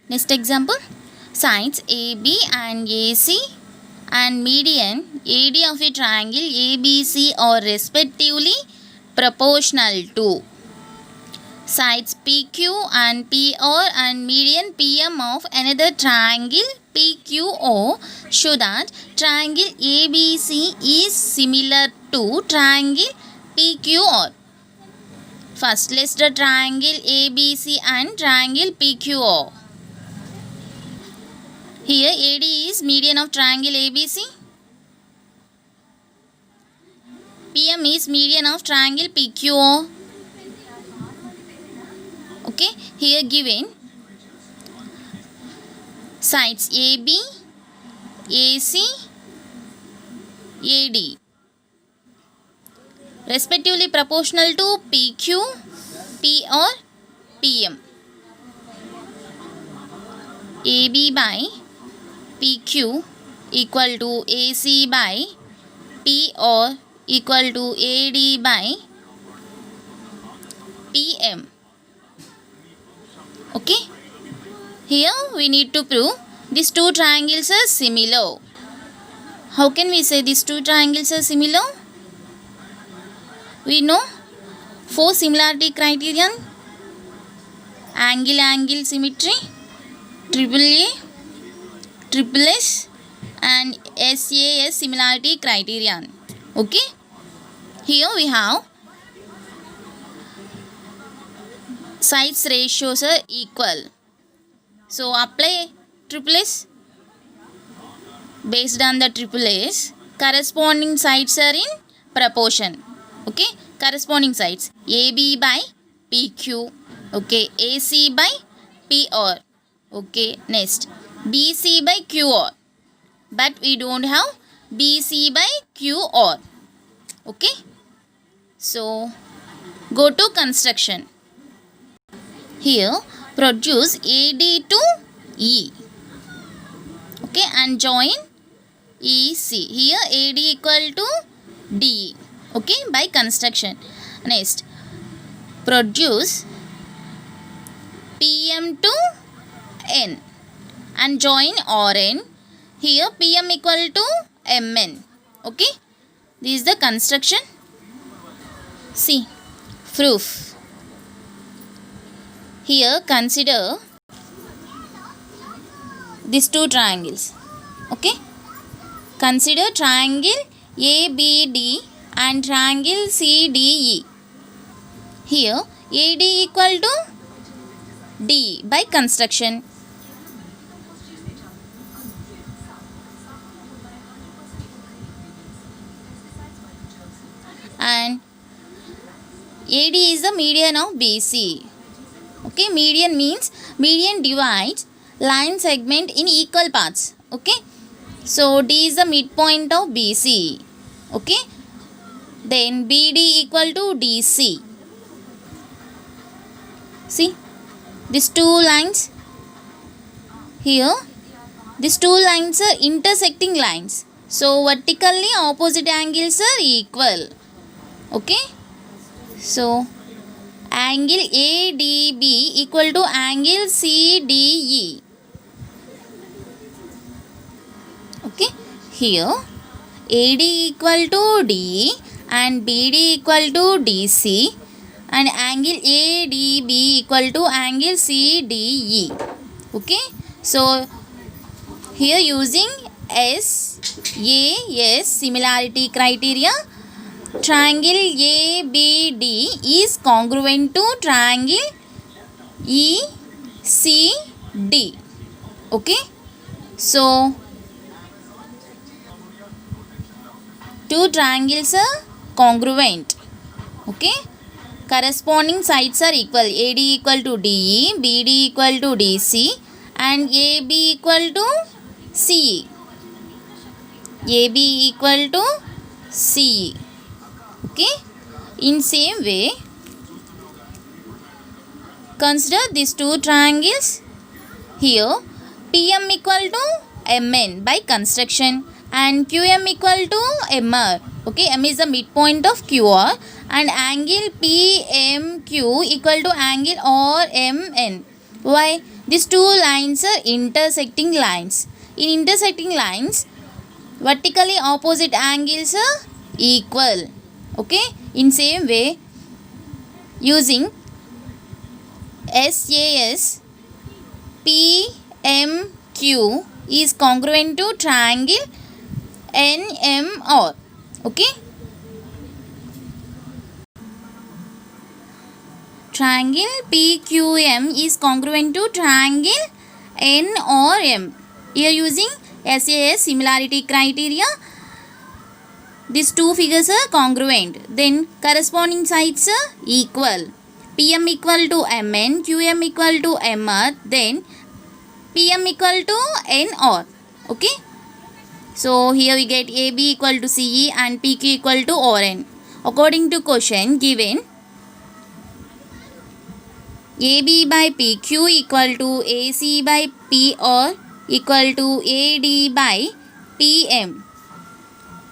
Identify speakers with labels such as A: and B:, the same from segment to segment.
A: Next example, sides AB and AC and median AD of a triangle ABC are respectively proportional to sides PQ and PR and median PM of another triangle PQO. Show that triangle ABC is similar to triangle PQR. First, let's the triangle ABC and triangle PQO. Here AD is median of triangle ABC. PM is median of triangle PQO. Okay, here given sides AB, AC, AD respectively proportional to PQ, PR, PM. AB by PQ equal to AC by PR equal to AD by PM. Okay, here we need to prove these two triangles are similar. How can we say these two triangles are similar? We know 4 similarity criterion: angle symmetry, AAA, triple S and SAS similarity criterion. Okay, here we have sides ratios are equal. So apply triple S. Based on the triple S, corresponding sides are in proportion. Okay, corresponding sides AB by PQ. Okay, AC by PR. Okay, next BC by QR. But we don't have BC by QR. Okay, so go to construction. Here produce AD to E. Okay, and join EC. Here AD equal to DE. Okay, by construction. Next, produce PM to N and join RN. Here PM equal to MN. Okay, this is the construction. See, proof. Here consider these two triangles. Okay, consider triangle ABD and triangle CDE. Here AD equal to D by construction. And AD is the median of BC. Okay, median means median divides line segment in equal parts. Okay, so D is the midpoint of BC. Okay, then BD equal to DC. See, these two lines here, these two lines are intersecting lines. So vertically opposite angles are equal. Okay, so angle ADB equal to angle CDE. Okay, here AD equal to DE and BD equal to DC and angle ADB equal to angle CDE. Okay, so here using SAS similarity criteria, triangle ABD is congruent to triangle ECD. Okay, so two triangles are congruent. Okay, corresponding sides are equal. AD equal to DE, BD equal to DC and AB equal to CE. AB equal to CE. Okay, in same way consider these two triangles. Here PM equal to MN by construction and QM equal to MR. Okay, M is the midpoint of QR and angle PMQ equal to angle RMN. Why? These two lines are intersecting lines. In intersecting lines, vertically opposite angles are equal. Okay, in same way, using SAS, PMQ is congruent to triangle NMR. Okay, triangle PQM is congruent to triangle NORM. Here using SAS similarity criteria, these two figures are congruent. Then corresponding sides are equal. PM equal to MN, QM equal to MR, then PM equal to NR. Okay. So here we get AB equal to CE and PQ equal to RN. According to question given, AB by PQ equal to AC by PR equal to AD by PM.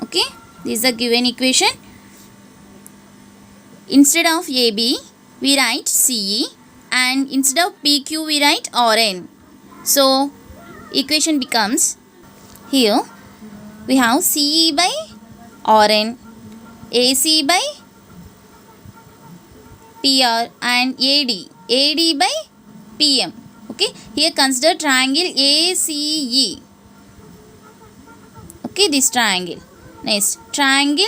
A: Okay, this is the given equation. Instead of AB, we write CE, and instead of PQ, we write RN. So, equation becomes, here we have CE by RN, AC by PR, and AD by PM. Okay, here consider triangle ACE. Okay, this triangle. Next, triangle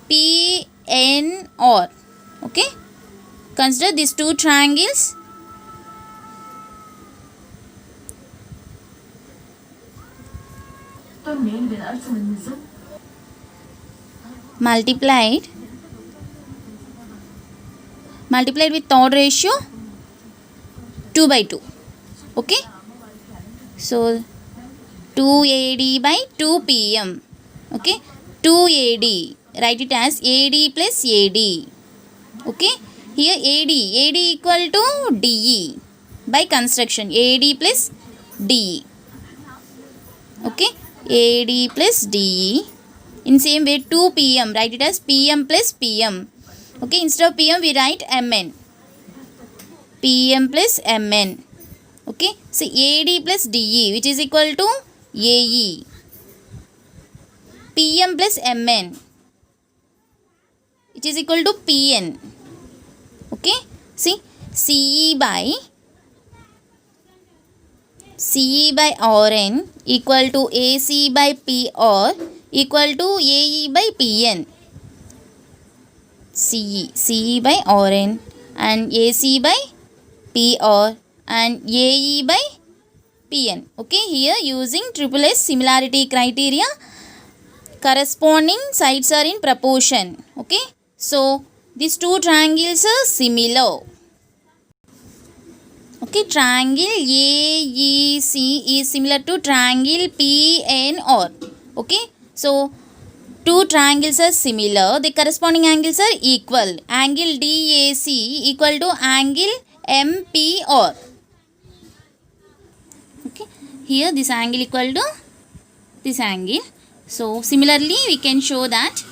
A: PNR. Okay, consider these two triangles. Multiplied with third ratio 2 by 2. Okay, so 2AD by 2PM. Okay, 2AD, write it as AD plus AD. Okay, here AD equal to DE by construction, AD plus DE. Okay, AD plus DE. In same way, 2PM, write it as PM plus PM. Okay, instead of PM we write MN, PM plus MN. Okay, so AD plus DE, which is equal to AE, PM plus MN, which is equal to PN. Okay, see, CE by RN equal to AC by PR equal to AE by PN. CE by RN and AC by PR and AE by PN. Okay, here using SSS similarity criteria, corresponding sides are in proportion. Okay, so these two triangles are similar. Okay, triangle AEC is similar to triangle PNR. Okay, so two triangles are similar, the corresponding angles are equal. Angle DAC equal to angle MPR. Okay, here this angle equal to this angle. So similarly we can show that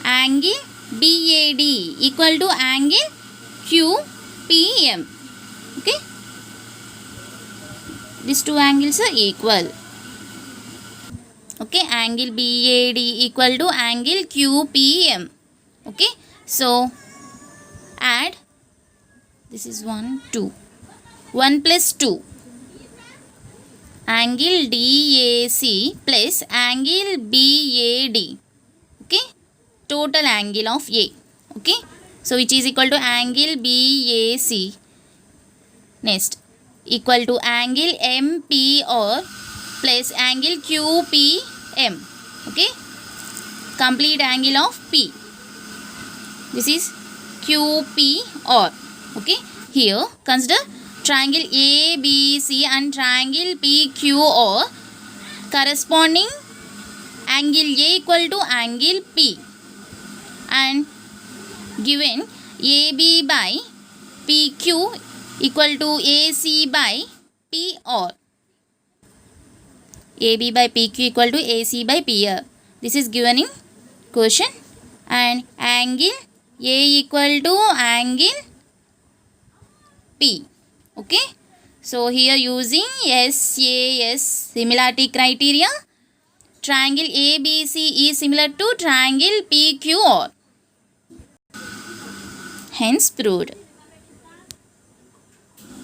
A: angle BAD equal to angle QPM. Okay, these two angles are equal. Okay, angle BAD equal to angle QPM. Okay, so add, this is 1, 2, 1 plus 2, angle DAC plus angle BAD. Okay, total angle of A. Okay, so which is equal to angle BAC. Next, equal to angle MPR plus angle QPM. Okay, complete angle of P. This is QPR. Okay, here consider triangle ABC and triangle PQR, corresponding angle A equal to angle P, and given AB by PQ equal to AC by PR. AB by PQ equal to AC by PR. This is given in question. And angle A equal to angle P. Okay. So here using SAS similarity criteria, triangle ABC is similar to triangle PQR. Hence proved.